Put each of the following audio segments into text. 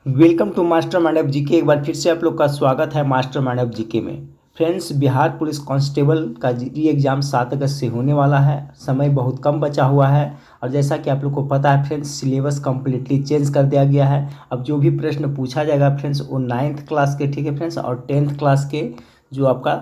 Welcome to master mind of GK. एक बार फिर से आप लोग का स्वागत है मास्टर माइंड ऑफ जीके में। फ्रेंड्स, बिहार पुलिस कांस्टेबल का री एग्ज़ाम 7 अगस्त से होने वाला है। समय बहुत कम बचा हुआ है और जैसा कि आप लोग को पता है फ्रेंड्स, सिलेबस कम्प्लीटली चेंज कर दिया गया है। अब जो भी प्रश्न पूछा जाएगा फ्रेंड्स वो 9th क्लास के, ठीक है फ्रेंड्स, और 10th क्लास के जो आपका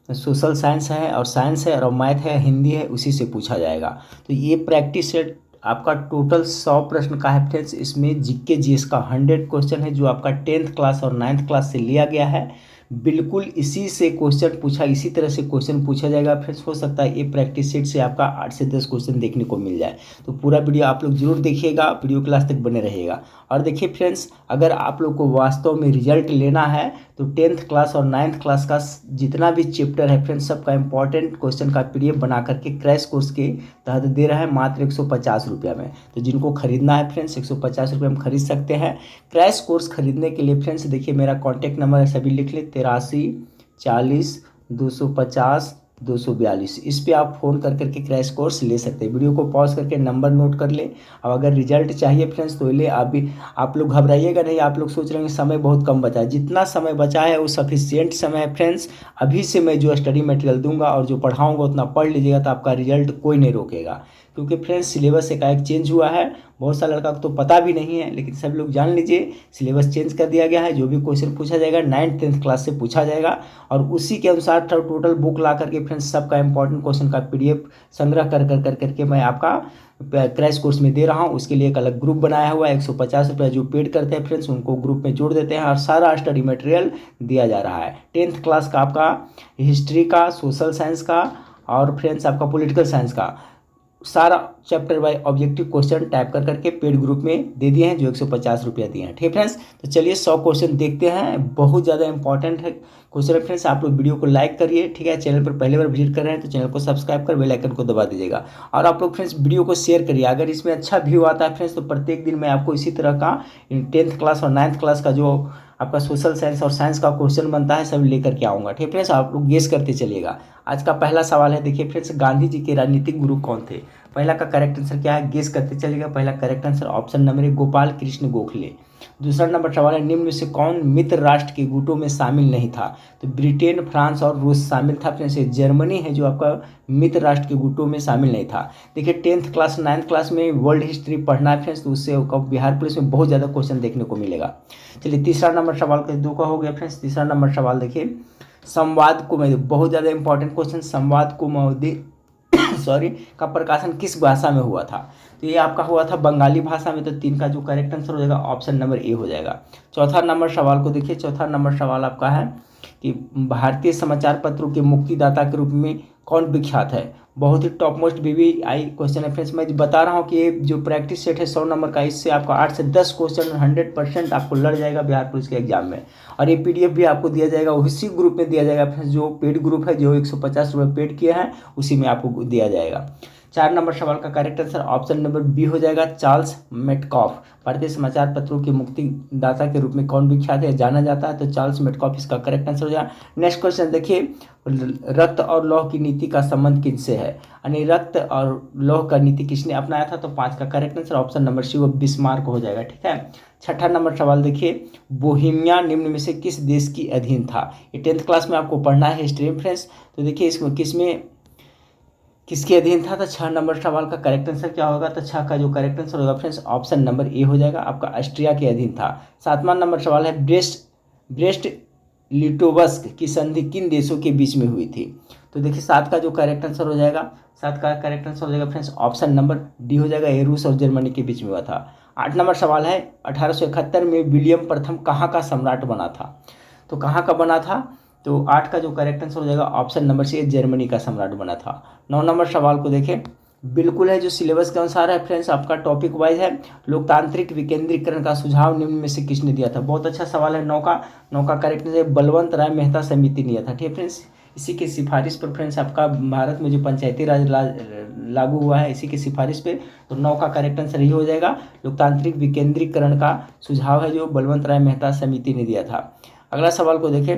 सोशल साइंस है और साइंस है और मैथ है, हिंदी है, उसी से पूछा जाएगा। तो ये प्रैक्टिस सेट आपका टोटल 100 प्रश्न का है फ्रेंड्स। इसमें जीके जीएस का 100 क्वेश्चन है जो आपका 10th क्लास और 9th क्लास से लिया गया है। बिल्कुल इसी से क्वेश्चन पूछा, इसी तरह से क्वेश्चन पूछा जाएगा फ्रेंड्स। हो सकता है ये प्रैक्टिस सेट से आपका 8 से 10 क्वेश्चन देखने को मिल जाए। तो पूरा वीडियो आप लोग जरूर देखिएगा, वीडियो क्लास तक बने रहिएगा। और देखिए फ्रेंड्स, अगर आप लोग को वास्तव में रिजल्ट लेना है तो 10th क्लास और 9th क्लास का जितना भी चैप्टर है फ्रेंड्स, सबका इंपॉर्टेंट क्वेश्चन का पीडीएफ बना करके क्रैश कोर्स के तहत दे रहा है मात्र 150 रुपये में। तो जिनको खरीदना है फ्रेंड्स 150 रुपये में खरीद सकते हैं। क्रैश कोर्स खरीदने के लिए फ्रेंड्स देखिए, मेरा कॉन्टैक्ट नंबर है, सभी लिख ले, 83 40 250 242। इस पे आप फ़ोन कर करके क्रैश कोर्स ले सकते हैं। वीडियो को पॉज करके नंबर नोट कर ले। अब अगर रिजल्ट चाहिए फ्रेंड्स तो ले। आप लोग घबराइएगा नहीं। आप लोग सोच रहे हैं समय बहुत कम बचा है, जितना समय बचा है वो सफिशियंट समय है फ्रेंड्स। अभी से मैं जो स्टडी मटेरियल दूंगा और जो पढ़ाऊंगा उतना पढ़ लीजिएगा तो आपका रिजल्ट कोई नहीं रोकेगा। क्योंकि फ्रेंड्स सिलेबस एकाएक चेंज हुआ है। बहुत सारा लड़का को तो पता भी नहीं है, लेकिन सब लोग जान लीजिए सिलेबस चेंज कर दिया गया है। जो भी क्वेश्चन पूछा जाएगा 9th 10th क्लास से पूछा जाएगा और उसी के अनुसार टोटल बुक ला करके फ्रेंड्स सबका इंपॉर्टेंट क्वेश्चन का पीडीएफ संग्रह कर करके मैं आपका क्रैश कोर्स में दे रहा हूँ। उसके लिए एक अलग ग्रुप बनाया हुआ है। 150 रुपये जो पेड करते हैं फ्रेंड्स उनको ग्रुप में जोड़ देते हैं और सारा स्टडी मटेरियल दिया जा रहा है। 10th क्लास का आपका हिस्ट्री का, सोशल साइंस का और फ्रेंड्स आपका पॉलिटिकल साइंस का सारा chapter by objective question type कर करके पेड ग्रुप में दे दिए हैं जो 150 रुपया दिए हैं। ठीक है फ्रेंड्स, तो चलिए 100 क्वेश्चन देखते हैं। बहुत ज़्यादा इंपॉर्टेंट है क्वेश्चन है फ्रेंड्स। आप लोग वीडियो को लाइक करिए, ठीक है। चैनल पर पहली बार विजिट कर रहे हैं तो चैनल को सब्सक्राइब कर बेल आइकन को दबा दीजिएगा। और आप लोग फ्रेंड्स वीडियो को शेयर करिए। अगर इसमें अच्छा व्यू आता है फ्रेंड्स तो प्रत्येक दिन मैं आपको इसी तरह का 10th क्लास और 9th क्लास का जो आपका सोशल साइंस और साइंस का क्वेश्चन बनता है सब लेकर के आऊँगा। ठीक है फ्रेंड्स, आप लोग गेस करते चलिएगा। आज का पहला सवाल है, देखिए फ्रेंड्स, गांधी जी के राजनीतिक गुरु कौन थे? पहला का करेक्ट आंसर क्या है, गेस करते चलिएगा। पहला correct answer option number 1 Gopal Krishna Gokhale. दूसरा नंबर सवाल है, निम्न में से कौन मित्र राष्ट्र के गुटों में शामिल नहीं था? तो ब्रिटेन, फ्रांस और रूस शामिल था फ्रेंड्स। जर्मनी है जो आपका मित्र राष्ट्र के गुटों में शामिल नहीं था। देखिए 10th क्लास 9th क्लास में वर्ल्ड हिस्ट्री पढ़ना है फ्रेंड्स, तो उससे बिहार पुलिस में बहुत ज़्यादा क्वेश्चन देखने को मिलेगा। चलिए तीसरा नंबर सवाल का 2 का हो गया फ्रेंड्स। तीसरा नंबर सवाल देखिए, संवाद कुमुदी, बहुत ज़्यादा इंपॉर्टेंट क्वेश्चन, संवाद कुमुदी सॉरी का प्रकाशन किस भाषा में हुआ था? तो ये आपका हुआ था बंगाली भाषा में। तो 3 का जो करेक्ट आंसर हो जाएगा ऑप्शन नंबर ए हो जाएगा। चौथा नंबर सवाल को देखिए। चौथा नंबर सवाल आपका है कि भारतीय समाचार पत्रों के मुक्तिदाता के रूप में कौन विख्यात है? बहुत ही टॉप मोस्ट VVI क्वेश्चन है फ्रेंड्स। मैं बता रहा हूँ कि ये जो प्रैक्टिस सेट है 100 नंबर का, इससे आपका 8 से 10 क्वेश्चन 100% आपको लड़ जाएगा बिहार पुलिस के एग्जाम में। और ये पीडीएफ भी आपको दिया जाएगा, उसी ग्रुप में दिया जाएगा फ्रेंड्स। जो पेड ग्रुप है, जो 150 रुपये पेड किया है, उसी में आपको दिया जाएगा। 4 नंबर सवाल का correct answer option number B हो जाएगा, चार्ल्स मेटकॉफ। भारतीय समाचार पत्रों के मुक्तिदाता के रूप में कौन विख्यात है, जाना जाता है? तो चार्ल्स मेटकॉफ इसका करेक्ट आंसर हो जाएगा। नेक्स्ट क्वेश्चन देखिए, रक्त और लौह की नीति का संबंध किनसे है? यानी रक्त और लौह का नीति किसने अपनाया था? तो 5 का correct answer option number C वो बिस्मार्क हो जाएगा। ठीक है। छठा नंबर सवाल देखिए, बोहेमिया निम्न में से किस देश की अधीन था? ये 10th क्लास में आपको पढ़ना है हिस्ट्री में फ्रेंड्स। तो देखिए इसमें किसके अधीन था? तो 6 नंबर सवाल का करेक्ट आंसर क्या होगा? तो 6 का जो करेक्ट आंसर होगा फ्रेंड्स ऑप्शन नंबर ए हो जाएगा, आपका ऑस्ट्रिया के अधीन था। 7वां नंबर सवाल है, ब्रेस्ट लिटोवस्क की संधि किन देशों के बीच में हुई थी? तो देखिए 7 का जो करेक्ट आंसर हो जाएगा, 7 का करेक्ट आंसर हो जाएगा फ्रेंड्स ऑप्शन नंबर डी हो जाएगा, ये रूस और जर्मनी के बीच में हुआ था। 8 नंबर सवाल है, 1871 में विलियम प्रथम कहाँ का सम्राट बना था? तो कहाँ का बना था? तो 8 का जो करेक्ट आंसर हो जाएगा ऑप्शन नंबर सी, जर्मनी का सम्राट बना था। 9 नंबर सवाल को देखें, बिल्कुल है जो सिलेबस के अनुसार है फ्रेंड्स, आपका टॉपिक वाइज है। लोकतांत्रिक विकेंद्रीकरण का सुझाव निम्न में से किसने दिया था? बहुत अच्छा सवाल है। 9 का करेक्ट आंसर बलवंत राय मेहता समिति ने दिया था। ठीक है फ्रेंड्स, इसी के सिफारिश पर फ्रेंड्स आपका भारत में जो पंचायती राज लागू हुआ है, इसी की सिफारिश पे। तो 9 का करेक्ट आंसर ही हो जाएगा, लोकतांत्रिक विकेंद्रीकरण का सुझाव है जो बलवंत राय मेहता समिति ने दिया था। अगला सवाल को देखें।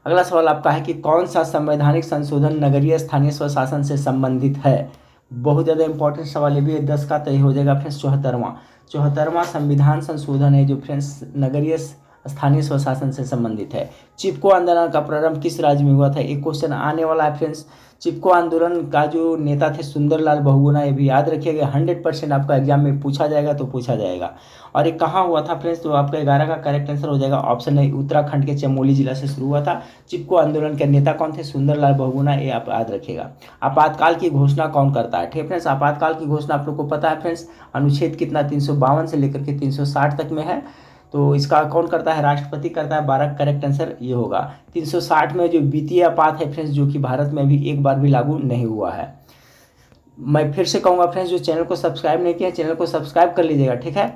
अगला सवाल आपका है कि कौन सा संवैधानिक संशोधन नगरीय स्थानीय स्वशासन से संबंधित है? बहुत ज़्यादा इंपॉर्टेंट सवाल ये भी है। 10 का तो ये हो जाएगा फ्रेंड्स 74वां। 74वां संविधान संशोधन है जो फ्रेंड्स नगरीय स्थानीय स्वशासन से संबंधित है। चिपको आंदोलन का प्रारंभ किस राज्य में हुआ था, एक क्वेश्चन आने वाला है फ्रेंड्स। चिपको आंदोलन का जो नेता थे सुंदरलाल बहुगुणा, ये भी याद रखिएगा, 100% आपका एग्जाम में पूछा जाएगा तो पूछा जाएगा। और ये कहाँ हुआ था फ्रेंड्स, तो आपका 11 का करेक्ट आंसर हो जाएगा ऑप्शन ए, उत्तराखंड के चमोली जिला से शुरू हुआ था। चिपको आंदोलन के नेता कौन थे, सुंदरलाल बहुगुणा, ये आप याद रखिएगा। आपातकाल की घोषणा कौन करता है, ठीक है फ्रेंड्स। आपातकाल की घोषणा आप लोग को पता है फ्रेंड्स, अनुच्छेद कितना 352 से लेकर के 360 तक में है, तो इसका कौन करता है, राष्ट्रपति करता है। 12 करेक्ट आंसर ये होगा। 360 में जो वित्तीय आपात है फ्रेंड्स, जो कि भारत में अभी एक बार भी लागू नहीं हुआ है। मैं फिर से कहूँगा फ्रेंड्स, जो चैनल को सब्सक्राइब नहीं किया चैनल को सब्सक्राइब कर लीजिएगा, ठीक है।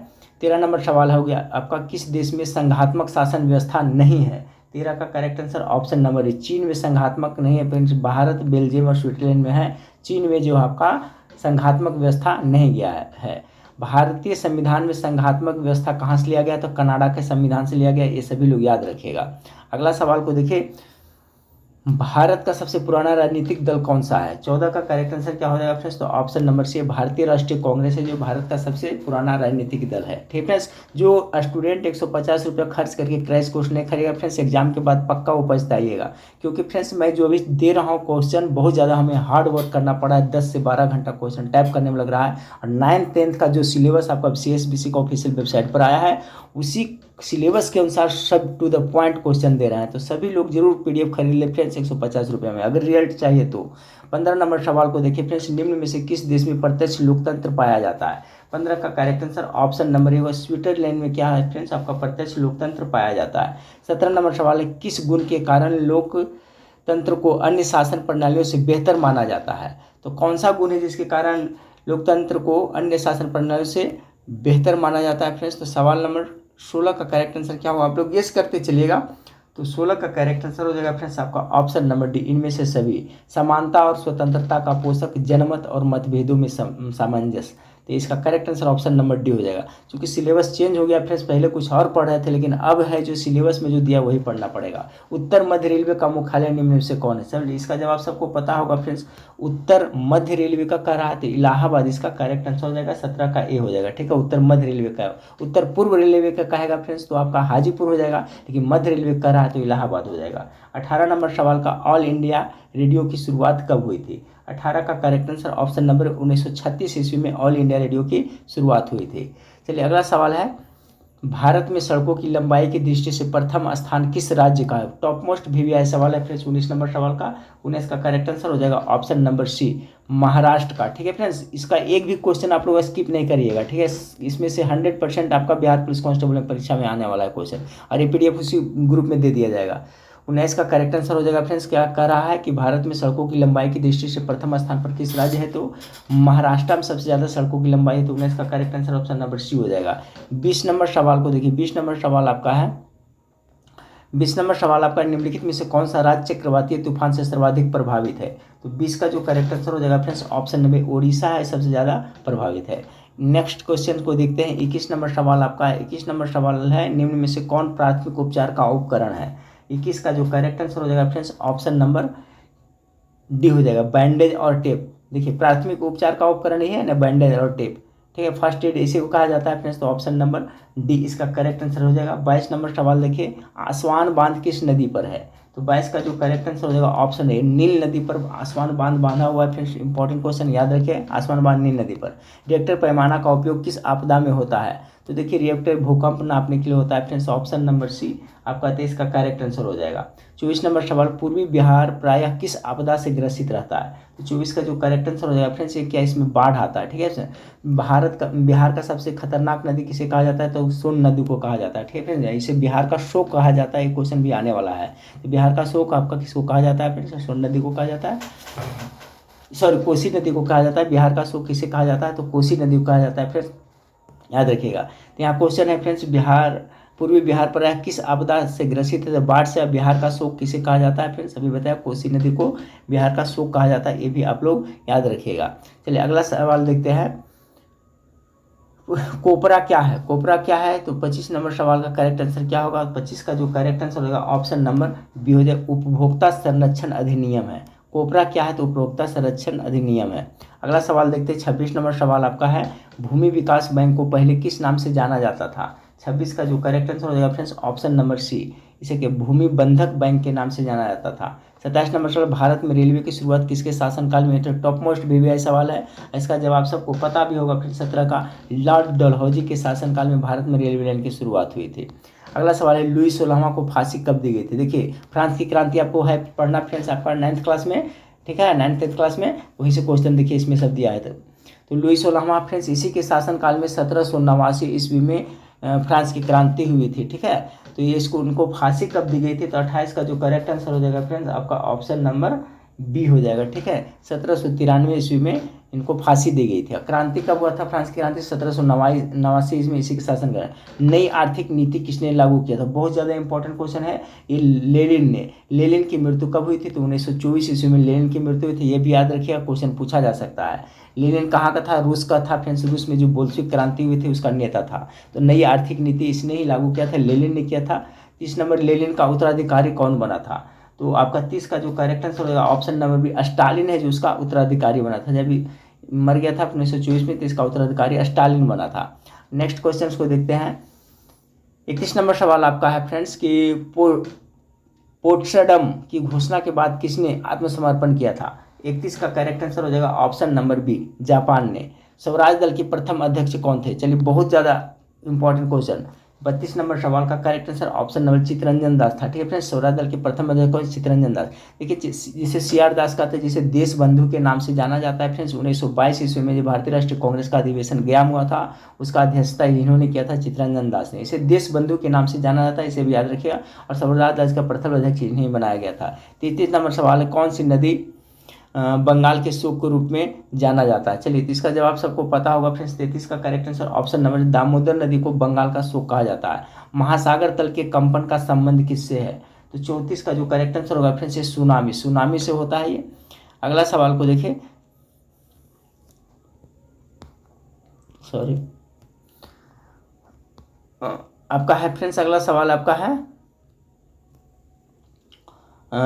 13 नंबर सवाल हो गया आपका, किस देश में संघात्मक शासन व्यवस्था नहीं है। 13 का correct answer option number A, चीन में संघात्मक नहीं है फ्रेंड्स। भारत, बेल्जियम और स्विट्जरलैंड में है, चीन में जो आपका संघात्मक व्यवस्था नहीं गया है। भारतीय संविधान में संघात्मक व्यवस्था कहाँ से लिया गया, तो कनाडा के संविधान से लिया गया, ये सभी लोग याद रखिएगा। अगला सवाल को देखिए, भारत का सबसे पुराना राजनीतिक दल कौन सा है। 14 का करेक्ट आंसर क्या हो जाएगा फ्रेंड्स, तो ऑप्शन नंबर सी, भारतीय राष्ट्रीय कांग्रेस है जो भारत का सबसे पुराना राजनीतिक दल है, ठीक है फ्रेंड्स। जो स्टूडेंट 150 रुपये खर्च करके क्रैश कोर्स नहीं खरीदेगा फ्रेंड्स, एग्जाम के बाद पक्का वो पछताइएगा, क्योंकि फ्रेंड्स मैं जो अभी दे रहा हूँ क्वेश्चन बहुत ज़्यादा हमें हार्ड वर्क करना पड़ा है, 10 से 12 घंटा क्वेश्चन टाइप करने में लग रहा है। और 9th 10th का जो सिलेबस आपका CSBC का ऑफिशियल वेबसाइट पर आया है, उसी सिलेबस के अनुसार सब टू द पॉइंट क्वेश्चन दे रहे हैं, तो सभी लोग जरूर PDF खरीद ले फ्रेंड्स 150 रुपये में, अगर रिजल्ट चाहिए तो। 15 नंबर सवाल को देखिए फ्रेंड्स, निम्न में से किस देश में प्रत्यक्ष लोकतंत्र पाया जाता है। 15 का correct answer option number A, Switzerland में क्या है फ्रेंड्स, आपका प्रत्यक्ष लोकतंत्र पाया जाता है। 17 नंबर सवाल है, किस गुण के कारण लोकतंत्र को अन्य शासन प्रणालियों से बेहतर माना जाता है। तो कौन सा गुण है जिसके कारण लोकतंत्र को अन्य शासन प्रणालियों से बेहतर माना जाता है फ्रेंड्स, तो सवाल नंबर 16 का करेक्ट आंसर क्या होगा, आप लोग गेस करते चलिएगा। तो 16 का करेक्ट आंसर हो जाएगा फ्रेंड्स आपका ऑप्शन नंबर डी, इनमें से सभी। समानता और स्वतंत्रता का पोषक, जनमत और मतभेदों में सामंजस्य, तो इसका correct answer option number D हो जाएगा। क्योंकि सिलेबस चेंज हो गया फ्रेंड्स, पहले कुछ और पढ़ रहे थे लेकिन अब है जो सिलेबस में जो दिया वही पढ़ना पड़ेगा। उत्तर मध्य रेलवे का मुख्यालय निम्न में से कौन है, सर इसका जवाब सबको पता होगा फ्रेंड्स, उत्तर मध्य रेलवे का कह रहा है तो इलाहाबाद इसका करेक्ट आंसर हो जाएगा। 17 का ए हो जाएगा, ठीक है। उत्तर मध्य रेलवे का, उत्तर पूर्व रेलवे का कहेगा फ्रेंड्स तो आपका हाजीपुर हो जाएगा, लेकिन मध्य रेलवे कह रहा है तो इलाहाबाद हो जाएगा। 18 नंबर सवाल का, ऑल इंडिया रेडियो की शुरुआत कब हुई थी। 18 का करेक्ट आंसर ऑप्शन नंबर 1936 ईस्वी में ऑल इंडिया रेडियो की शुरुआत हुई थी। चलिए अगला सवाल है, भारत में सड़कों की लंबाई की दृष्टि से प्रथम स्थान किस राज्य का है। टॉप मोस्ट VVI सवाल है फ्रेंड्स, 19 नंबर सवाल का। 19 का करेक्ट आंसर हो जाएगा ऑप्शन नंबर सी, महाराष्ट्र का, ठीक है फ्रेंड्स। इसका एक भी क्वेश्चन आप लोग स्किप नहीं करिएगा, ठीक है। इसमें से 100% आपका बिहार पुलिस कांस्टेबल परीक्षा में आने वाला है क्वेश्चन, और ये PDF उसी ग्रुप में दे दिया जाएगा। 19 का करेक्ट आंसर हो जाएगा फ्रेंड्स, क्या कह रहा है कि भारत में सड़कों की लंबाई की दृष्टि से प्रथम स्थान पर किस राज्य है, तो महाराष्ट्र में सबसे ज़्यादा सड़कों की लंबाई है, तो 19 का correct answer option number C हो जाएगा। 20 नंबर सवाल को देखिए, 20 नंबर सवाल आपका है, 20 नंबर सवाल आपका, निम्नलिखित में से कौन सा राज्य चक्रवातीय तूफान से सर्वाधिक प्रभावित है। तो 20 का जो करेक्ट आंसर हो जाएगा फ्रेंड्स ऑप्शन नंबर ओडिशा है, सबसे ज़्यादा प्रभावित है। नेक्स्ट क्वेश्चन को देखते हैं, 21 नंबर सवाल आपका है। 21 नंबर सवाल है, निम्न में से कौन प्राथमिक उपचार का उपकरण है। 21 का जो करेक्ट आंसर हो जाएगा फ्रेंड्स ऑप्शन नंबर डी हो जाएगा, बैंडेज और टेप। देखिए प्राथमिक उपचार का उपकरण ही है ना, बैंडेज और टेप, ठीक है। फर्स्ट एड इसी को कहा जाता है फ्रेंड्स, तो ऑप्शन नंबर डी इसका करेक्ट आंसर हो जाएगा। 22 नंबर सवाल देखिए, आसवान बांध किस नदी पर है। तो 22 का जो करेक्ट आंसर हो जाएगा ऑप्शन ए, नील नदी पर आसवान बांध बांधा हुआ है फ्रेंड्स। इंपॉर्टेंट क्वेश्चन याद रखिए, आसवान बांध नील नदी पर। रिएक्टर पैमाना का उपयोग किस आपदा में होता है। तो देखिए रिएक्टर भूकंप नापने के लिए होता है फ्रेंड्स, ऑप्शन नंबर सी आपका 23 का करेक्ट आंसर हो जाएगा। 24 नंबर सवाल, पूर्वी बिहार प्रायः किस आपदा से ग्रसित रहता है। तो 24 का जो करेक्ट आंसर हो जाएगा फ्रेंड्स, ये क्या इसमें बाढ़ आता है, ठीक है। बिहार का सबसे खतरनाक नदी किसे कहा जाता है, तो सोन नदी को कहा जाता है, ठीक है फ्रेंड्स। इसे बिहार का शोक कहा जाता है, ये क्वेश्चन भी आने वाला है। तो बिहार का शोक आपका किसको कहा जाता है फ्रेंड्स, सोन नदी को कहा जाता है, सॉरी कोसी नदी को कहा जाता है। बिहार का शोक किसे कहा जाता है, तो कोसी नदी को कहा जाता है फ्रेंड्स, याद रखिएगा। तो यहाँ क्वेश्चन है फ्रेंड्स, पूर्वी बिहार पर किस आपदा से ग्रसित है, बाढ़ से बिहार का शोक किसे कहा जाता है फ्रेंड्स, अभी बताया कोसी नदी को बिहार का शोक कहा जाता है, ये भी आप लोग याद रखिएगा। चलिए अगला सवाल देखते हैं, कोपरा क्या है। कोपरा क्या है, तो 25 नंबर सवाल का करेक्ट आंसर क्या होगा। 25 का जो करेक्ट आंसर होगा ऑप्शन नंबर बी हो जाए, उपभोक्ता संरक्षण अधिनियम है। कोपरा क्या है? तो उपभोक्ता संरक्षण अधिनियम है। अगला सवाल देखते हैं, 26 नंबर सवाल आपका है, भूमि विकास बैंक को पहले किस नाम से जाना जाता था? 26 का जो करेक्ट आंसर हो जाएगा फ्रेंड्स ऑप्शन नंबर सी, इसे के भूमि बंधक बैंक के नाम से जाना जाता था। 27 नंबर सवाल, भारत में रेलवे की शुरुआत किसके शासनकाल में? तो टॉप मोस्ट वीवीआई सवाल है, इसका जवाब सबको पता भी होगा फिर 17 का लॉर्ड डलहौजी के शासनकाल में भारत में रेलवे लाइन की शुरुआत हुई थी। अगला सवाल है, लुई 16वां को फांसी कब दी गई थी? देखिए फ्रांस की क्रांति आपको है पढ़ना फ्रेंड्स, आपका 9th क्लास में, ठीक है, 9th क्लास में वहीं से क्वेश्चन देखिए इसमें सब दिया है। तो लुई 16वां फ्रेंड्स इसी के शासनकाल में 1789 ईस्वी में फ्रांस की क्रांति हुई थी, ठीक है। तो ये इसको उनको फांसी कब दी गई थी? तो 28 का जो करेक्ट आंसर हो जाएगा फ्रेंड्स आपका ऑप्शन नंबर बी हो जाएगा, ठीक है। 1793 ईस्वी में इनको फांसी दी गई थी। क्रांति कब हुआ था? फ्रांस की क्रांति 1789 ईस्वी में इसी के शासन का। नई आर्थिक नीति किसने लागू किया था? बहुत ज़्यादा इंपॉर्टेंट क्वेश्चन है ये। लेनिन ने। लेनिन की मृत्यु कब हुई थी? तो 1924 ईस्वी में लेनिन की मृत्यु हुई थी। ये भी याद रखिएगा, क्वेश्चन पूछा जा सकता है। लेनिन कहाँ का था? रूस का था फ्रेंड्स। रूस में जो बोल्शेविक क्रांति हुई थी उसका नेता था। तो नई आर्थिक नीति इसने ही लागू किया था, लेनिन ने किया था। 30 नंबर, लेनिन का उत्तराधिकारी कौन बना था? तो आपका 30 का जो करेक्ट आंसर होगा ऑप्शन नंबर बी, स्टालिन है जो उसका उत्तराधिकारी बना था। जब मर गया था 1924 में तो इसका उत्तराधिकारी स्टालिन बना था। नेक्स्ट क्वेश्चन को देखते हैं। 31 नंबर सवाल आपका है फ्रेंड्स कि पोट्सडम की घोषणा के बाद किसने आत्मसमर्पण किया था? 31 का करेक्ट आंसर हो जाएगा ऑप्शन नंबर बी, जापान ने। स्वराज दल के प्रथम अध्यक्ष कौन थे? चलिए बहुत ज़्यादा इंपॉर्टेंट क्वेश्चन। 32 नंबर सवाल का correct answer option number Chittaranjan Das था, ठीक है फ्रेंड्स। स्वराज दल के प्रथम अध्यक्ष कौन? चित्तरंजन दास। देखिए जिसे CR दास कहते हैं, जिसे देश बंधु के नाम से जाना जाता है फ्रेंड्स। 1922 ईस्वी में जो भारतीय राष्ट्रीय कांग्रेस का अधिवेशन गया हुआ था उसका अध्यक्षता इन्होंने किया था, चित्तरंजन दास ने। इसे देश बंधु के नाम से जाना जाता है, इसे भी याद रखिएगा। और स्वराज दास का प्रथम अध्यक्ष इन्हें बनाया गया था। 33 नंबर सवाल है, कौन सी नदी बंगाल के शोक के रूप में जाना जाता है? चलिए तो इसका जवाब सबको पता होगा फ्रेंड्स। 33 का correct answer option number, Damodar नदी को बंगाल का शोक कहा जाता है। महासागर तल के कंपन का संबंध किससे है? तो 34 का जो करेक्ट आंसर होगा फ्रेंड्स ये सुनामी से होता है ये। अगला सवाल को देखिए, सॉरी आपका है फ्रेंड्स, अगला सवाल आपका है,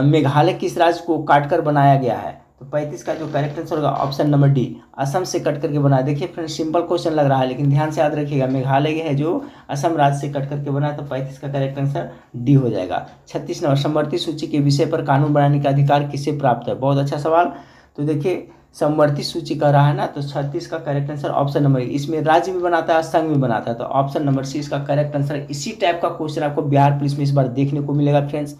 मेघालय किस राज्य को काटकर बनाया गया है? तो 35 का जो करेक्ट आंसर होगा ऑप्शन नंबर डी, असम से कट करके बनाया। देखिए फ्रेंड्स सिंपल क्वेश्चन लग रहा है लेकिन ध्यान से याद रखिएगा, मेघालय है जो असम राज्य से कट करके बना, तो 35 का करेक्ट आंसर डी हो जाएगा। 36 नंबर, समवर्ती सूची के विषय पर कानून बनाने का अधिकार किसे प्राप्त है? बहुत अच्छा सवाल। तो देखिए समवर्ती सूची का रहा है ना, तो 36 का करेक्ट आंसर ऑप्शन नंबर, इसमें राज्य भी बनाता है संघ भी बनाता है, तो ऑप्शन नंबर सी इसका करेक्ट आंसर। इसी टाइप का क्वेश्चन आपको बिहार पुलिस में इस बार देखने को मिलेगा फ्रेंड्स।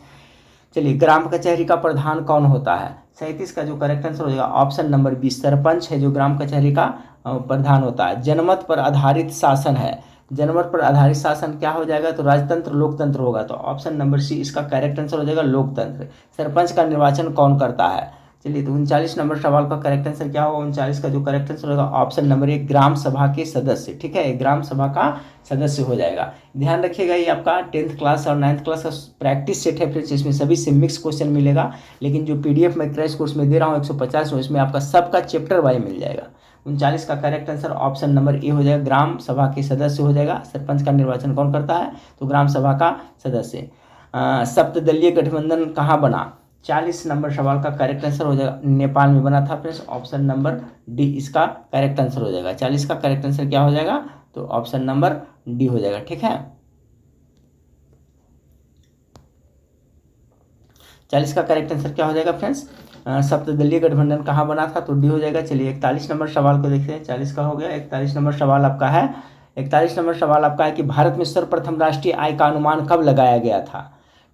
चलिए, ग्राम कचहरी का प्रधान कौन होता है? 37 का जो करेक्ट आंसर हो जाएगा ऑप्शन नंबर 20, सरपंच है जो ग्राम कचहरी का प्रधान होता है। जनमत पर आधारित शासन है, जनमत पर आधारित शासन क्या हो जाएगा? तो राजतंत्र लोकतंत्र होगा, तो ऑप्शन नंबर सी इसका करेक्ट आंसर हो जाएगा लोकतंत्र। सरपंच का निर्वाचन कौन करता है? चलिए, तो 39 नंबर सवाल का करेक्ट आंसर क्या होगा? 39 का जो करेक्ट आंसर होगा ऑप्शन नंबर 1, ग्राम सभा के सदस्य, ठीक है, ग्राम सभा का सदस्य हो जाएगा। ध्यान रखिएगा ये आपका 10th क्लास और 9th क्लास का प्रैक्टिस सेट है फ्रेंड्स, इसमें सभी से मिक्स क्वेश्चन मिलेगा, लेकिन जो PDF में क्रैश कोर्स में दे रहा हूँ 150 में, इसमें आपका सबका चैप्टर वाइज मिल जाएगा। 39 का correct answer option number A हो जाएगा, ग्राम सभा के सदस्य हो जाएगा। सरपंच का निर्वाचन कौन करता है? तो ग्राम सभा का सदस्य। सप्तदलीय गठबंधन कहाँ बना? 40 नंबर सवाल का करेक्ट आंसर हो जाएगा नेपाल में बना था फ्रेंड्स, ऑप्शन नंबर डी इसका करेक्ट आंसर हो जाएगा। 40 का करेक्ट आंसर क्या हो जाएगा? तो ऑप्शन नंबर डी हो जाएगा, ठीक है। 40 का करेक्ट आंसर क्या हो जाएगा फ्रेंड्स? सप्तदलीय गठबंधन कहाँ बना था? तो डी हो जाएगा। चलिए 41 नंबर सवाल को देखते हैं, 40 का हो गया। 41 नंबर सवाल आपका है, 41 नंबर सवाल आपका है कि भारत में सर्वप्रथम राष्ट्रीय आय का अनुमान कब लगाया गया था?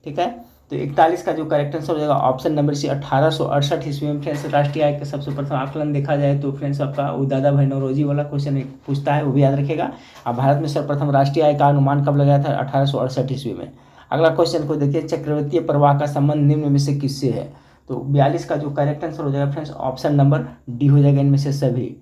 ठीक है, तो 41 का जो करेक्ट आंसर हो जाएगा ऑप्शन नंबर सी, 1868 ईस्वी में फ्रेंड्स राष्ट्रीय आय का सबसे प्रथम आकलन देखा जाए तो फ्रेंड्स आपका वो दादा भाई नौरोजी वाला क्वेश्चन एक पूछता है, वो भी याद रखेगा। अब भारत में सर्वप्रथम राष्ट्रीय आय का अनुमान कब लगाया था? 1868 ईस्वी में। अगला क्वेश्चन को देखिए, चक्रवृद्धि प्रवाह का संबंध निम्न में से किससे है? तो 42 का जो करेक्ट आंसर हो जाएगा फ्रेंड्स ऑप्शन नंबर डी हो जाएगा, इनमें से सभी।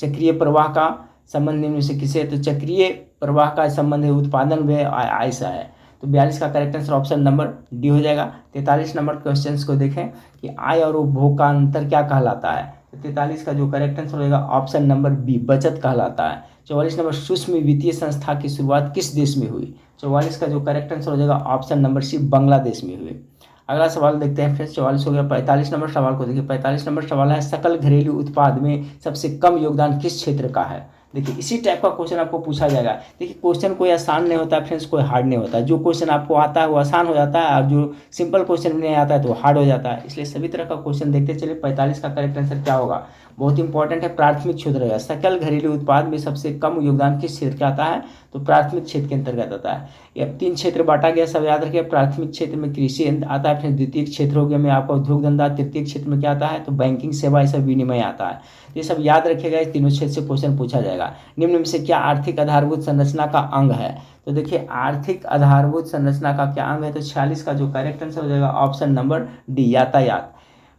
चक्रीय प्रवाह का संबंध निम्न में से किससे है? तो चक्रीय प्रवाह का संबंध है उत्पादन व्यय आय से है, तो 42 का correct answer option number D हो जाएगा। 43 नंबर क्वेश्चंस को देखें कि आय और उपभोग का अंतर क्या कहलाता है? तो 43 का जो करेक्ट आंसर हो जाएगा ऑप्शन नंबर बी, बचत कहलाता है। 44 नंबर, सूक्ष्म वित्तीय संस्था की शुरुआत किस देश में हुई? 44 का जो करेक्ट आंसर हो जाएगा ऑप्शन नंबर सी, बांग्लादेश में हुई। अगला सवाल देखते हैं फ्रेंड्स, 44 हो गया। 45 नंबर सवाल को देखिए। 45 नंबर सवाल है, सकल घरेलू उत्पाद में सबसे कम योगदान किस क्षेत्र का है। देखिए इसी टाइप का क्वेश्चन आपको पूछा जाएगा। देखिए क्वेश्चन कोई आसान नहीं होता फ्रेंड्स, कोई हार्ड नहीं होता। जो क्वेश्चन आपको आता है वो आसान हो जाता है, और जो सिंपल क्वेश्चन नहीं आता है तो हार्ड हो जाता है। इसलिए सभी तरह का क्वेश्चन देखते चलिए। 45 का करेक्ट आंसर क्या होगा, बहुत इंपॉर्टेंट है, प्राथमिक क्षेत्र रहेगा। सकल घरेलू उत्पाद में सबसे कम योगदान किस क्षेत्र का आता है, तो प्राथमिक क्षेत्र के अंतर्गत आता है। ये 3 क्षेत्र बांटा गया, सब याद रखिए। प्राथमिक क्षेत्र में कृषि आता है, फिर द्वितीय क्षेत्र हो गया में आपका उद्योग धंधा, तृतीय क्षेत्र में क्या आता है, तो बैंकिंग सेवा, ये सब विनिमय आता है। ये सब याद रखिएगा, इस तीनों क्षेत्र से क्वेश्चन पूछा जाएगा। निम्न में से क्या आर्थिक आधारभूत संरचना का अंग है, तो देखिए आर्थिक आधारभूत संरचना का क्या अंग है, तो 46 का जो करेक्ट आंसर हो जाएगा ऑप्शन नंबर डी, यातायात।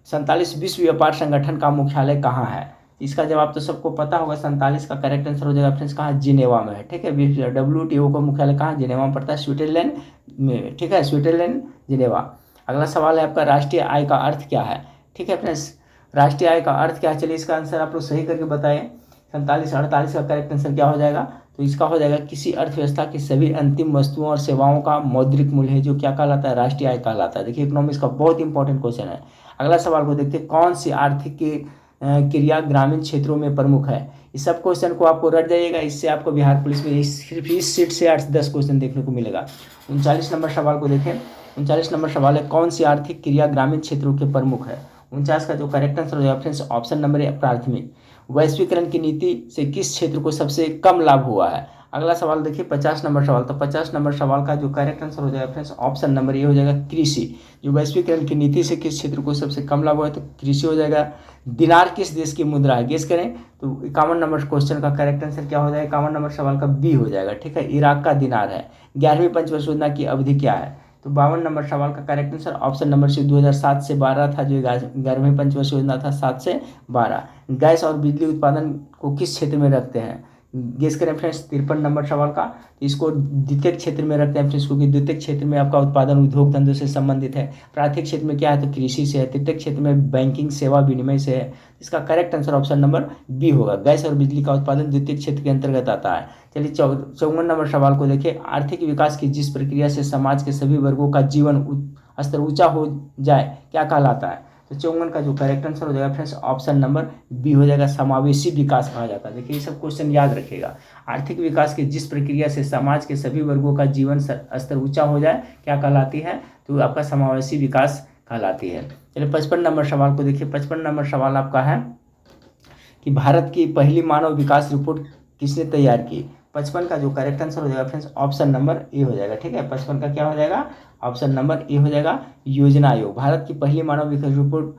47 विश्व व्यापार संगठन का मुख्यालय कहाँ है, इसका जवाब तो सबको पता होगा। 47 का करेक्ट आंसर हो जाएगा फ्रेंड्स कहाँ, जिनेवा में है। ठीक है, WTO का मुख्यालय कहाँ, जिनेवा में पड़ता है, स्विट्जरलैंड में। ठीक है, स्विट्जरलैंड, जिनेवा। अगला सवाल है आपका, राष्ट्रीय आय का अर्थ क्या है। ठीक है फ्रेंड्स, राष्ट्रीय आय का अर्थ क्या है, चलिए इसका आंसर आप लोग सही करके बताएं। 47 48 का करेक्ट आंसर क्या हो जाएगा, तो इसका हो जाएगा किसी अर्थव्यवस्था की सभी अंतिम वस्तुओं और सेवाओं का मौद्रिक मूल्य है, जो क्या कहलाता है, राष्ट्रीय आय कहलाता है। देखिए इकोनॉमिक्स का बहुत इंपॉर्टेंट क्वेश्चन है। अगला सवाल को देखते हैं, कौन सी आर्थिक क्रिया ग्रामीण क्षेत्रों में प्रमुख है। इस सब क्वेश्चन को आपको रट जाइएगा, इससे आपको बिहार पुलिस में सिर्फ इस सीट से 8 से 10 क्वेश्चन देखने को मिलेगा। 39 नंबर सवाल को देखें। 39 नंबर सवाल है, कौन सी आर्थिक क्रिया ग्रामीण क्षेत्रों के प्रमुख है। 49 का जो करेक्ट आंसर हो जाएगा फ्रेंड्स ऑप्शन नंबर ए, प्राथमिक। वैश्वीकरण की नीति से किस क्षेत्र को सबसे कम लाभ हुआ है। अगला सवाल देखिए 50 नंबर सवाल, तो 50 नंबर सवाल का जो करेक्ट आंसर हो जाएगा फ्रेंड्स ऑप्शन नंबर ए हो जाएगा, कृषि। जो वैश्वीकरण की नीति से किस क्षेत्र को सबसे कम लाभ हुआ है, तो कृषि हो जाएगा। दिनार किस देश की मुद्रा है, गेस करें। तो 51 नंबर क्वेश्चन का करेक्ट आंसर क्या हो जाएगा, 51 नंबर सवाल का बी हो जाएगा। ठीक है, इराक का दिनार है। 11वीं पंचवर्षीय योजना की अवधि क्या है, तो 52 नंबर सवाल का correct answer option number C 2007 से 12 था, जो 11वीं पंचवर्षीय योजना था 7 से 12। गैस और बिजली उत्पादन को किस क्षेत्र में रखते हैं, गेस करें फ्रेंड्स। 53 नंबर सवाल का, तो इसको द्वितीय क्षेत्र में रखते हैं फ्रेंड्स, क्योंकि द्वितीय क्षेत्र में आपका उत्पादन उद्योग धंधों से संबंधित है। प्राथमिक क्षेत्र में क्या है, तो कृषि से है। तृतीय क्षेत्र में बैंकिंग सेवा विनिमय से है। इसका correct answer option number B होगा, गैस और बिजली का उत्पादन द्वितीय क्षेत्र के अंतर्गत आता है। चलिए 54 नंबर सवाल को देखिए, आर्थिक विकास की जिस प्रक्रिया से समाज के सभी वर्गों का जीवन स्तर ऊंचा हो जाए क्या कहलाता है, तो 54 का जो करेक्ट आंसर हो जाएगा फ्रेंड्स ऑप्शन नंबर बी हो जाएगा, समावेशी विकास कहा जाता है। देखिए ये सब क्वेश्चन याद रखिएगा। आर्थिक विकास की जिस प्रक्रिया से समाज के सभी वर्गों का जीवन स्तर ऊंचा हो जाए क्या कहलाती है, तो आपका समावेशी विकास कहलाती है। चलिए 55 नंबर सवाल को देखिए। 55 नंबर सवाल आपका है कि भारत की पहली मानव विकास रिपोर्ट किसने तैयार की। 55 का जो करेक्ट आंसर हो जाएगा फ्रेंड्स ऑप्शन नंबर ए हो जाएगा। ठीक है, 55 का क्या हो जाएगा, ऑप्शन नंबर ए हो जाएगा, योजना आयोग। भारत की पहली मानव विकास रिपोर्ट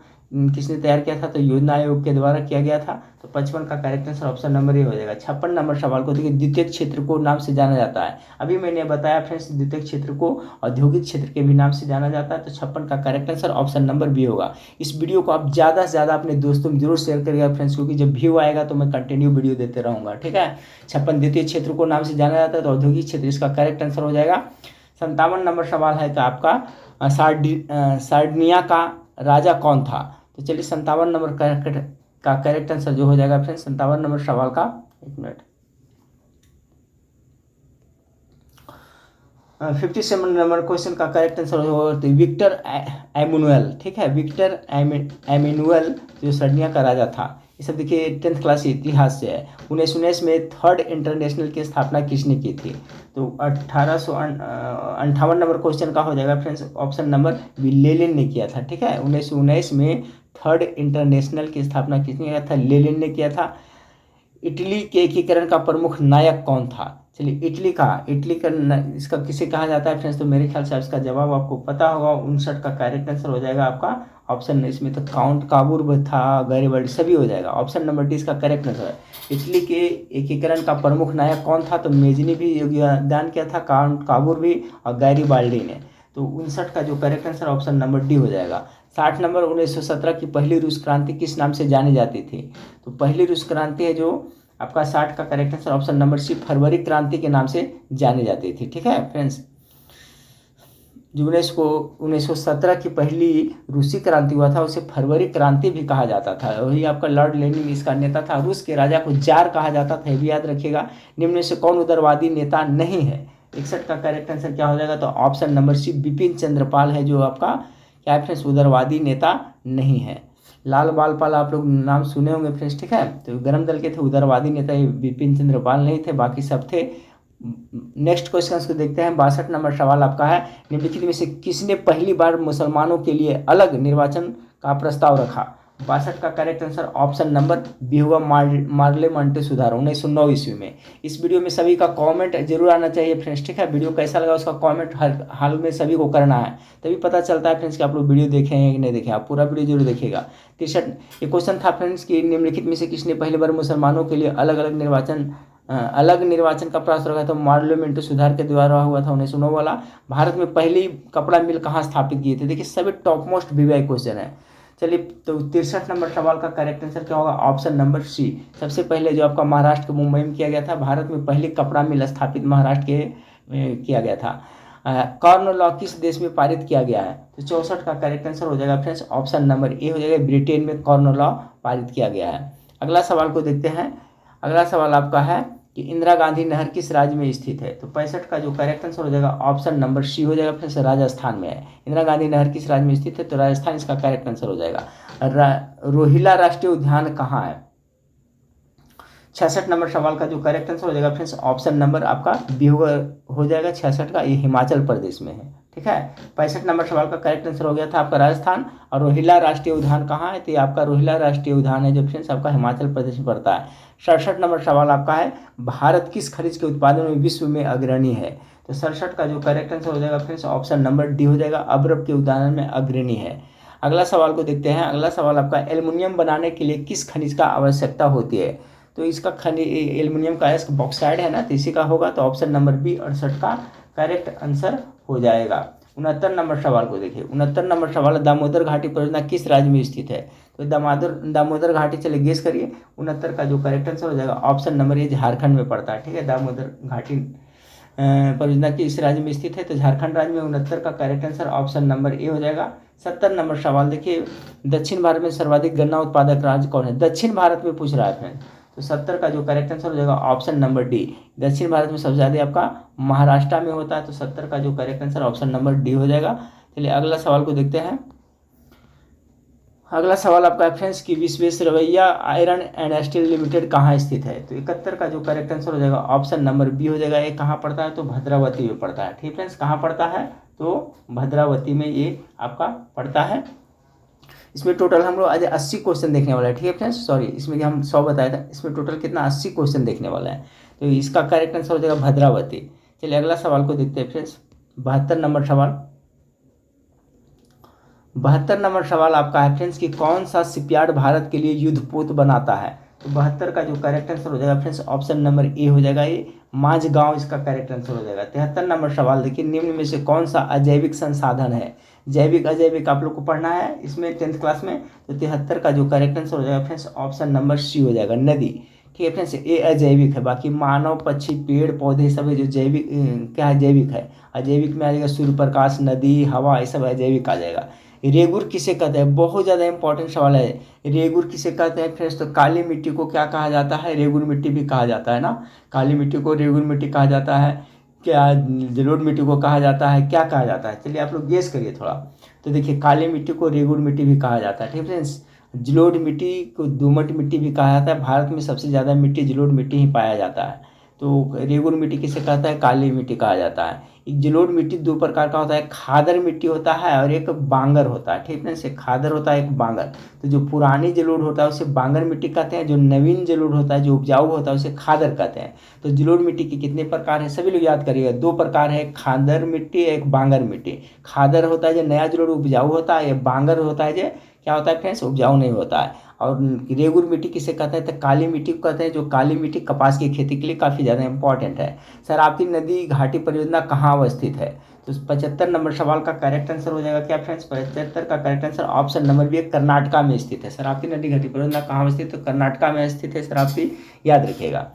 किसने तैयार किया था, तो योजना आयोग के द्वारा किया गया था। तो 55 का correct answer option number A हो जाएगा। 56 नंबर सवाल को देखिए, द्वितीय क्षेत्र को नाम से जाना जाता है। अभी मैंने बताया फ्रेंड्स, द्वितीय क्षेत्र को औद्योगिक क्षेत्र के भी नाम से जाना जाता है। तो 56 का correct answer option number B होगा। इस वीडियो को आप ज़्यादा से ज़्यादा अपने दोस्तों में जरूर शेयर करिएगा फ्रेंड्स, क्योंकि जब व्यू आएगा तो मैं कंटिन्यू वीडियो देते रहूँगा। ठीक है, 56 द्वितीय क्षेत्र को नाम से जाना जाता है, तो औद्योगिक क्षेत्र इसका करेक्ट आंसर हो जाएगा। 57 नंबर सवाल है कि आपका सार्डिनिया का राजा कौन था। तो चलिए 57 नंबर का करेक्ट आंसर जो हो जाएगा फ्रेंड्स 57 नंबर सवाल का, एक मिनट, 57 नंबर क्वेश्चन का करेक्ट आंसर होगा तो विक्टर एमुनुअल। ठीक है, विक्टर एमुनुअल जो सार्डिनिया का राजा था। ये सब देखिए 10th क्लास इतिहास से है। 1919 में थर्ड इंटरनेशनल की स्थापना किसने की थी, तो 1858 नंबर क्वेश्चन का हो जाएगा friends option number B, Lenin ने किया था। ठीक है, 1919 में थर्ड इंटरनेशनल की स्थापना किसने किया था, लेनिन ने किया था। इटली के एकीकरण का प्रमुख नायक कौन था। चलिए इटली का इसका किसे कहा जाता है फ्रेंड्स, तो मेरे ख्याल से इसका जवाब आपको पता होगा। 59 का करेक्ट आंसर हो जाएगा आपका ऑप्शन, इसमें तो काउंट काबूर था, गैरिबाल्डी सभी हो जाएगा। ऑप्शन नंबर डी इसका करेक्ट आंसर है। इटली के एकीकरण का प्रमुख नायक कौन था, तो मेजनी भी योगदान किया था, काउंट काबूर भी और गैरिबाल्डी ने। तो 59 का जो correct answer option number D हो जाएगा। 60 नंबर 1917 की पहली रूस क्रांति किस नाम से जानी जाती थी, तो पहली रूस क्रांति है जो आपका 60 का correct answer option number C, फरवरी क्रांति के नाम से जानी जाती थी। ठीक है फ्रेंड्स, जो 1917 की पहली रूसी क्रांति हुआ था उसे फरवरी क्रांति भी कहा जाता था। वही आपका लॉर्ड लेनिन इसका नेता था। रूस के राजा को जार कहा जाता था, ये भी याद रखिएगा। निम्न में से कौन उदारवादी नेता नहीं है। 61 का करेक्ट आंसर क्या हो जाएगा, तो option number C, Bipin Chandrapal है जो आपका क्या है फ्रेंड्स, उदारवादी नेता नहीं है। लाल बाल पाल आप लोग नाम सुने होंगे फ्रेंड्स, ठीक है। तो गर्म दल के थे, उदारवादी नेता ये बिपिन चंद्र पाल नहीं थे, बाकी सब थे। नेक्स्ट क्वेश्चन को देखते हैं। 62 नंबर सवाल आपका है, निम्नलिखित में से किसने पहली बार मुसलमानों के लिए अलग निर्वाचन का प्रस्ताव रखा। 62 का correct answer option number B होगा, मार्ले मंटे सुधार 1909 ईस्वी में। इस वीडियो में सभी का कमेंट जरूर आना चाहिए फ्रेंड्स, ठीक है। वीडियो कैसा लगा उसका कमेंट हर हाल में सभी को करना है, तभी पता चलता है फ्रेंड्स कि आप लोग वीडियो देखे हैं कि नहीं देखे। आप पूरा वीडियो जरूर देखिएगा। 63 ये क्वेश्चन था फ्रेंड्स कि निम्नलिखित में से किसने पहली बार मुसलमानों के लिए अलग निर्वाचन का प्रयास रखा था। पार्लियामेंट सुधार के द्वारा हुआ था 1909 वाला। भारत में पहली कपड़ा मिल कहाँ स्थापित किए थे। देखिए सभी टॉप मोस्ट वीवीआई क्वेश्चन है। चलिए, तो 63 नंबर सवाल का करेक्ट आंसर क्या होगा, ऑप्शन नंबर सी। सबसे पहले जो आपका महाराष्ट्र के मुंबई में किया गया था, भारत में पहली कपड़ा मिल स्थापित महाराष्ट्र के किया गया था। कॉर्न लॉ किस देश में पारित किया गया है। तो 64 का करेक्ट आंसर हो जाएगा फ्रेंड्स, ऑप्शन नंबर ए हो जाएगा, ब्रिटेन में कॉर्न लॉ पारित किया गया है। अगला सवाल को देखते हैं। अगला सवाल आपका है कि इंदिरा गांधी नहर किस राज्य में स्थित है। तो 65 का जो करेक्ट आंसर हो जाएगा ऑप्शन नंबर सी हो जाएगा फ्रेंड्स, राजस्थान में है। इंदिरा गांधी नहर किस राज्य में स्थित है, तो राजस्थान इसका करेक्ट आंसर हो जाएगा। रोहिला राष्ट्रीय उद्यान कहाँ है। 66 नंबर सवाल का जो करेक्ट आंसर हो जाएगा फ्रेंड्स, ऑप्शन नंबर आपका बी हो जाएगा 66 का, ये हिमाचल प्रदेश में है, ठीक है। 65 नंबर सवाल का करेक्ट आंसर हो गया था आपका राजस्थान। और रोहिला राष्ट्रीय उद्यान कहाँ है, तो ये आपका रोहिला राष्ट्रीय उद्यान है जो फ्रेंड्स आपका हिमाचल प्रदेश में पड़ता है। 67 नंबर सवाल आपका है, भारत किस खनिज के उत्पादन में विश्व में अग्रणी है। तो 67 का जो करेक्ट आंसर हो जाएगा फ्रेंड्स, ऑप्शन नंबर डी हो जाएगा, अब्रब के उत्पादन में अग्रणी है। अगला सवाल को देखते हैं। अगला सवाल आपका, एल्युमिनियम बनाने के लिए किस खनिज का आवश्यकता होती है। तो इसका खनिज एल्युमिनियम का बॉक्साइड है ना, तो इसी का होगा, तो ऑप्शन नंबर बी 68 का करेक्ट आंसर हो जाएगा। 69 नंबर सवाल को देखिए। 69 नंबर सवाल, दामोदर घाटी परियोजना किस राज्य में स्थित है। तो दामोदर घाटी, चलिए गेस करिए। 69 का जो करेक्ट आंसर हो जाएगा ऑप्शन नंबर ए, झारखंड में पड़ता है, ठीक है। दामोदर घाटी परियोजना किस राज्य में स्थित है, तो झारखंड राज्य में। 69 का correct answer option number A हो जाएगा। 70 नंबर सवाल देखिए, दक्षिण भारत में सर्वाधिक गन्ना उत्पादक राज्य कौन है। दक्षिण भारत में पूछ रहा है फ्रेंड, तो 70 का जो करेक्ट आंसर हो जाएगा ऑप्शन नंबर डी। दक्षिण भारत में सबसे ज़्यादा आपका महाराष्ट्र में होता है, तो 70 का जो correct answer option number D हो जाएगा। चलिए अगला सवाल को देखते हैं। अगला सवाल आपका है फ्रेंड्स कि Visvesvaraya iron and steel limited कहाँ स्थित है। तो 71 का जो करेक्ट आंसर हो जाएगा ऑप्शन नंबर बी हो जाएगा। ये कहाँ पड़ता है, तो भद्रावती में पड़ता है, ठीक फ्रेंड्स। कहाँ पड़ता है, तो भद्रावती में ये आपका पड़ता है। इसमें टोटल हम लोग आज 80 क्वेश्चन देखने वाला है, ठीक है फ्रेंड्स। सॉरी, इसमें हम 100 बताया था, इसमें टोटल कितना 80 क्वेश्चन देखने वाला है, तो इसका करेक्ट आंसर हो जाएगा भद्रावती। चलिए अगला सवाल को देखते हैं फ्रेंड्स। 72 नंबर सवाल। 72 नंबर सवाल आपका है फ्रेंड्स कि कौन सा शिपयार्ड भारत के लिए युद्धपोत बनाता है। तो 72 का जो करेक्ट आंसर हो जाएगा फ्रेंड्स, ऑप्शन नंबर ए हो जाएगा, ये माझगांव इसका करेक्ट आंसर हो जाएगा। 73 नंबर सवाल देखिए, निम्न में से कौन सा अजैविक संसाधन है। जैविक अजैविक आप लोग को पढ़ना है इसमें 10th क्लास में। तो 73 का जो करेक्ट आंसर हो जाएगा फ्रेंड्स, ऑप्शन नंबर सी हो जाएगा, नदी, ठीक है फ्रेंड्स। ये अजैविक है, बाकी मानव पक्षी पेड़ पौधे सब जो जैविक क्या है, जैविक है। अजैविक में आ जाएगा सूर्य प्रकाश, नदी, हवा, ये सब अजैविक आ जाएगा। रेगुर किसे कहते हैं, बहुत ज़्यादा इंपॉर्टेंट सवाल है। रेगुर किसे कहते हैं फ्रेंड्स, तो काली मिट्टी को क्या कहा जाता है, रेगुर मिट्टी भी कहा जाता है ना। काली मिट्टी को रेगुर मिट्टी कहा जाता है, क्या जलोढ़ मिट्टी को कहा जाता है, क्या कहा जाता है। चलिए आप लोग गेस करिए थोड़ा। तो देखिए, काली मिट्टी को रेगुर मिट्टी भी कहा जाता है, ठीक है फ्रेंड्स। जलोढ़ मिट्टी को दोमट मिट्टी भी कहा जाता है। भारत में सबसे ज़्यादा मिट्टी जलोढ़ मिट्टी ही पाया जाता है। तो रेगुर मिट्टी किसे कहता है, काली मिट्टी कहा जाता है। एक जलोढ़ मिट्टी दो प्रकार का होता है, खादर मिट्टी होता है और एक बांगर होता है, ठीक है फ्रेंड्स। एक खादर होता है, एक बांगर। तो जो पुरानी जलोढ़ होता है उसे बांगर मिट्टी कहते हैं, जो नवीन जलोढ़ होता है जो उपजाऊ होता है उसे खादर कहते हैं। तो जलोढ़ मिट्टी के कितने प्रकार हैं, सभी लोग याद करिएगा, 2 प्रकार है, खादर मिट्टी, एक बांगर मिट्टी। खादर होता है जो नया जलोढ़ उपजाऊ होता है, ये बांगर होता है जो क्या होता है फ्रेंड्स, उपजाऊ नहीं होता है। और रेगुर मिट्टी किसे कहते हैं, तो काली मिट्टी को कहते हैं, जो काली मिट्टी कपास की खेती के लिए काफ़ी ज़्यादा इंपॉर्टेंट है। शरावती नदी घाटी परियोजना कहाँ अवस्थित है। तो 75 नंबर सवाल का करेक्ट आंसर हो जाएगा क्या फ्रेंड्स, 75 का correct answer option number B, Karnataka में स्थित है। शरावती नदी घाटी परियोजना कहाँ अवस्थित है, तो कर्नाटका में स्थित है शरावती, याद रखिएगा।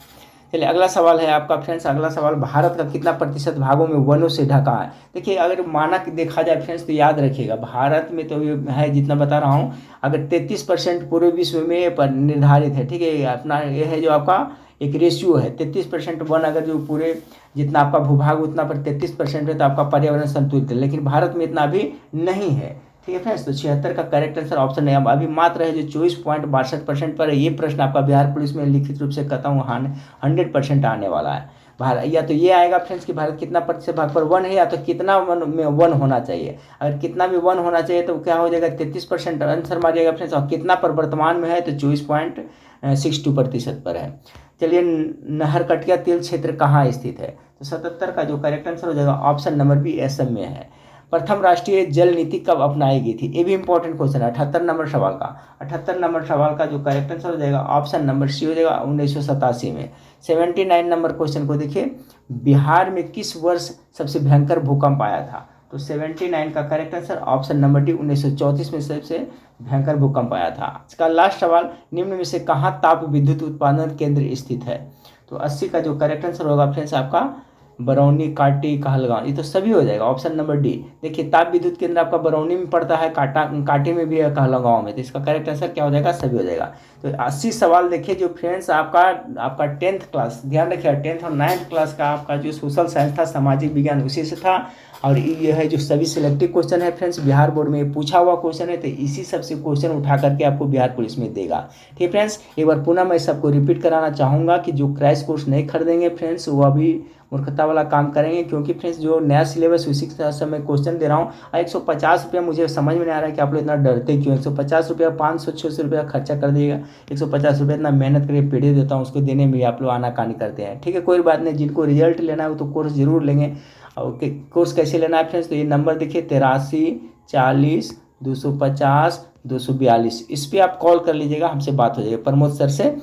चलिए अगला सवाल है आपका फ्रेंड्स। अगला सवाल, भारत का कितना प्रतिशत भागों में वनों से ढका है। देखिए अगर मानक देखा जाए फ्रेंड्स, तो याद रखिएगा भारत में तो ये है जितना बता रहा हूँ, अगर 33% पूरे विश्व में पर निर्धारित है, ठीक है। अपना ये है जो आपका एक रेशियो है, 33% वन, अगर जो पूरे जितना आपका भूभाग उतना पर 33% है, तो आपका पर्यावरण संतुलित है। लेकिन भारत में इतना भी नहीं है, ठीक है फ्रेंड्स। तो 76 का करेक्ट आंसर ऑप्शन है। अब अभी मात्र है जो 24.62% पर है। ये प्रश्न आपका बिहार पुलिस में लिखित रूप से कहता हूँ 100% आने वाला है। भारत या तो ये आएगा फ्रेंड्स कि भारत कितना प्रतिशत भाग पर वन है, या तो कितना वन में वन होना चाहिए। अगर कितना भी वन होना चाहिए तो क्या हो जाएगा 33% आंसर मारिएगा फ्रेंड्स। और कितना पर वर्तमान में है तो 24.62% पर है। चलिए, नहरकटिया तेल क्षेत्र कहाँ स्थित है? तो 77 का जो करेक्ट आंसर हो जाएगा ऑप्शन नंबर बी असम में है। प्रथम राष्ट्रीय जल नीति कब अपनाई गई थी? ये भी इंपॉर्टेंट क्वेश्चन है 78 नंबर सवाल का। 78 नंबर सवाल का जो करेक्ट आंसर हो जाएगा ऑप्शन नंबर सी हो जाएगा 1987 में। 79 नंबर क्वेश्चन को देखिए, बिहार में किस वर्ष सबसे भयंकर भूकंप आया था? तो 79 का correct answer option number D 1934 में सबसे भयंकर भूकंप आया था। इसका लास्ट सवाल, निम्न में से कहाँ ताप विद्युत उत्पादन केंद्र स्थित है? तो 80 का जो करेक्ट आंसर होगा फ्रेंड्स आपका बरौनी, काटी, कहलगांव, ये तो सभी हो जाएगा ऑप्शन नंबर डी। देखिए, ताप विद्युत केंद्र आपका बरौनी में पड़ता है, काटी में भी है, कहलगांव में। तो इसका करेक्ट आंसर क्या हो जाएगा? सभी हो जाएगा। तो 80 सवाल देखिए जो फ्रेंड्स आपका 10th क्लास, ध्यान रखिए 10th और 9th क्लास का आपका जो सोशल साइंस था, सामाजिक विज्ञान, उसी से था। और ये है जो सभी सिलेक्टिव क्वेश्चन है फ्रेंड्स, बिहार बोर्ड में पूछा हुआ क्वेश्चन है। तो इसी सबसे क्वेश्चन उठा करके आपको बिहार पुलिस में देगा। ठीक फ्रेंड्स, एक बार पुनः मैं सबको रिपीट कराना चाहूँगा कि जो क्रैश कोर्स नहीं खरीदेंगे फ्रेंड्स वो अभी मूर्खता वाला काम करेंगे, क्योंकि फ्रेंड्स जो नया सिलेबस उसी के साथ मैं क्वेश्चन दे रहा हूँ। और 150 रुपया, मुझे समझ में नहीं आ रहा है कि आप लोग इतना डरते क्यों। 150 रुपया 500-600 रुपया खर्चा कर दिएगा, 150 रुपया इतना मेहनत करके पीढ़ी देता हूँ, उसको देने में आप लोग आनाकानी करते हैं। ठीक है, कोई बात नहीं, जिनको रिजल्ट लेना है वो तो कोर्स जरूर लेंगे। ओके, कोर्स कैसे लेना है फ्रेंड्स? तो ये नंबर देखिए 83 40 250 242, इस पर आप कॉल कर लीजिएगा, हमसे बात हो जाएगी प्रमोद सर से।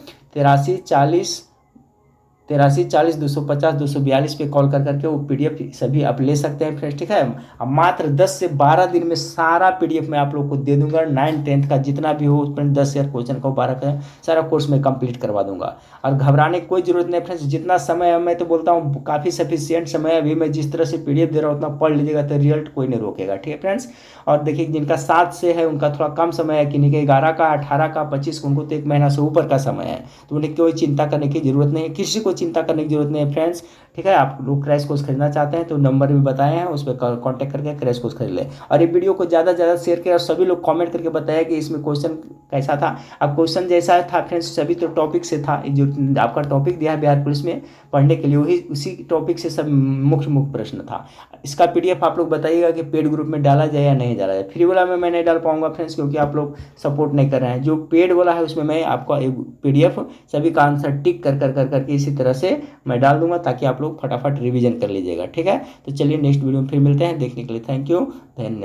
83 40 पे कॉल कर करके वो पीडीएफ सभी आप ले सकते हैं फ्रेंड्स। ठीक है, अब मात्र 10 से 12 दिन में सारा पीडीएफ मैं आप लोग को दे दूंगा। 9th 10th का जितना भी हो उसमें 10,000 क्वेश्चन का 12 का सारा कोर्स में कंप्लीट करवा दूंगा। और घबराने की कोई जरूरत नहीं फ्रेंड्स, जितना समय है मैं तो बोलता हूँ काफ़ी सफिशियंट समय है। अभी मैं जिस तरह से पीडीएफ दे रहा हूँ उतना पढ़ लीजिएगा तो रिजल्ट कोई नहीं रोकेगा। ठीक है फ्रेंड्स, और देखिए जिनका 7 से है उनका थोड़ा कम समय है, किन्हीं के 11 का, 18 का, 25 उनको तो 1 महीना से ऊपर का समय है। तो उन्हें कोई चिंता करने की जरूरत नहीं है, किसी को चिंता करने की जरूरत नहीं है फ्रेंड्स। ठीक है, आप लोग क्रैश कोर्स खरीदना चाहते हैं तो नंबर भी बताए हैं, उस पर कॉन्टैक्ट करके क्रैश कोर्स खरीद लें। और ये वीडियो को ज़्यादा से ज़्यादा शेयर करें और सभी लोग कमेंट करके बताया कि इसमें क्वेश्चन कैसा था। अब क्वेश्चन जैसा था फ्रेंड्स सभी तो टॉपिक से था, जो आपका टॉपिक दिया है बिहार पुलिस में पढ़ने के लिए वही उसी टॉपिक से सब मुख्य प्रश्न था। इसका पीडीएफ आप लोग बताइएगा कि पेड ग्रुप में डाला जाए या नहीं डाला जाए। फ्री वाला में मैं नहीं डाल पाऊंगा फ्रेंड्स, क्योंकि आप लोग सपोर्ट नहीं कर रहे हैं। जो पेड वाला है उसमें मैं आपका एक पीडीएफ सभी का आंसर टिक कर कर कर करके इसी तरह से मैं डाल दूंगा, ताकि आप लोग फटाफट रिवीजन कर लीजिएगा। ठीक है, तो चलिए नेक्स्ट वीडियो में फिर मिलते हैं। देखने के लिए थैंक यू, धन्यवाद।